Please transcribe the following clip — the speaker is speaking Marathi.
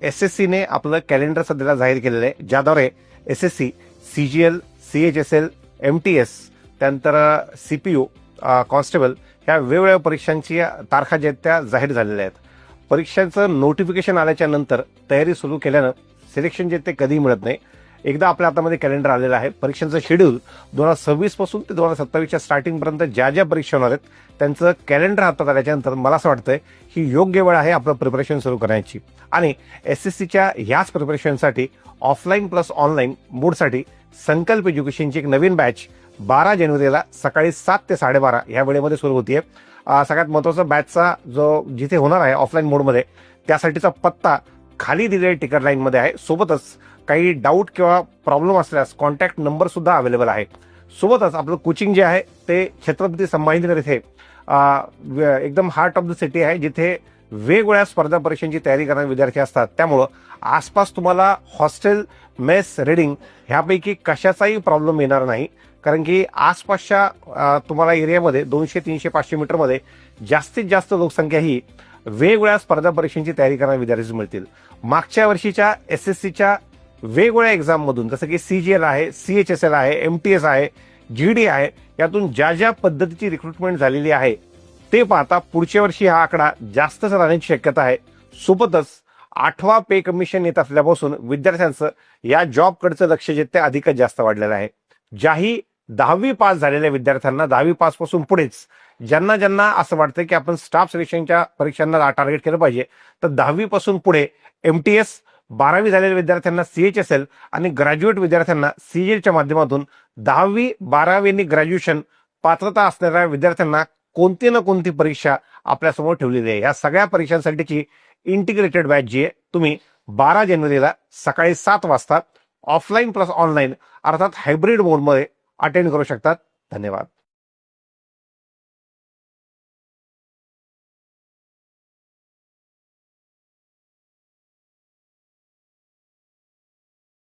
एसएससीने आपलं कॅलेंडर सध्याला जाहीर केलेलं आहे, ज्याद्वारे एसएससी, सीजीएल, सीएचएसएल, एमटीएस, त्यानंतर सीपीयू, कॉन्स्टेबल ह्या वेगवेगळ्या परीक्षांची तारखा ज्या आहेत त्या जाहीर झालेल्या आहेत. परीक्षांचं नोटिफिकेशन आल्याच्या नंतर तयारी सुरू केल्यानं सिलेक्शन जे ते कधीही मिळत नाही. एकदा आपल्या हातामध्ये कॅलेंडर आलेलं आहे. परीक्षांचं शेड्यूल 2026 पासून ते 2027च्या स्टार्टिंगपर्यंत ज्या ज्या परीक्षा होणार आहेत त्यांचं कॅलेंडर हातात आल्याच्या नंतर मला असं वाटतंय ही योग्य वेळ आहे आपलं प्रिपरेशन सुरू करण्याची. आणि एसएससीच्या ह्याच प्रिपरेशनसाठी ऑफलाईन प्लस ऑनलाईन मोडसाठी संकल्प एज्युकेशनची एक नवीन बॅच 12 जानेवारीला सकाळी 7 ते 12:30 या वेळेमध्ये सुरू होतीये. सगळ्यात महत्त्वाचा बॅचचा जो जिथे होणार आहे ऑफलाईन मोडमध्ये त्यासाठीचा पत्ता खाली दिलेल्या टिकट लाईनमध्ये आहे. सोबतच काही डाऊट किंवा प्रॉब्लेम असल्यास कॉन्टॅक्ट नंबर सुद्धा अवेलेबल आहे. सोबतच आपलं कोचिंग जे आहे ते छत्रपती संभाजीनगर इथे एकदम हार्ट ऑफ द सिटी आहे, जिथे वेगवेगळ्या स्पर्धा परीक्षांची तयारी करणारे विद्यार्थी असतात. त्यामुळं आसपास तुम्हाला हॉस्टेल, मेस, रिडिंग ह्यापैकी कशाचाही प्रॉब्लेम येणार नाही. कारण की आसपासच्या तुम्हाला एरियामध्ये 200, 300, 500 मीटरमध्ये जास्तीत जास्त लोकसंख्या ही वेगवेगळ्या स्पर्धा परीक्षांची तयारी करणारे विद्यार्थी मिळतील. मागच्या वर्षीच्या एसएससीच्या वेगवेगळ्या एक्झाम मधून जसं की सीजीएल आहे, सीएचएसएल आहे, एमटीएस आहे, जीडी आहे, यातून ज्या ज्या पद्धतीची रिक्रुटमेंट झालेली आहे ते पाहता पुढच्या वर्षी हा आकडा जास्तच राहण्याची शक्यता आहे. सोबतच 8वा पे कमिशन येत असल्यापासून विद्यार्थ्यांचं या जॉबकडचं लक्ष जे ते अधिकच जास्त वाढलेलं आहे. ज्याही 10वी पास झालेल्या विद्यार्थ्यांना 10वी पास पासून पुढेच ज्यांना ज्यांना असं वाटतं की आपण स्टाफ सिलेक्शनच्या परीक्षांना टार्गेट केलं पाहिजे तर 10वी पासून पुढे एमटीएस, 12वी झालेल्या विद्यार्थ्यांना सीएचएसएल आणि ग्रॅज्युएट विद्यार्थ्यांना सीजीएलच्या माध्यमातून 10वी, 12वी आणि ग्रॅज्युएशन पात्रता असणाऱ्या विद्यार्थ्यांना कोणती ना कोणती परीक्षा आपल्यासमोर ठेवलेली आहे. या सगळ्या परीक्षांसाठीची इंटिग्रेटेड बॅच जी आहे तुम्ही 12 जानेवारीला सकाळी 7 वाजता ऑफलाईन प्लस ऑनलाईन अर्थात हायब्रिड मोडमध्ये अटेंड करू शकतात. धन्यवाद.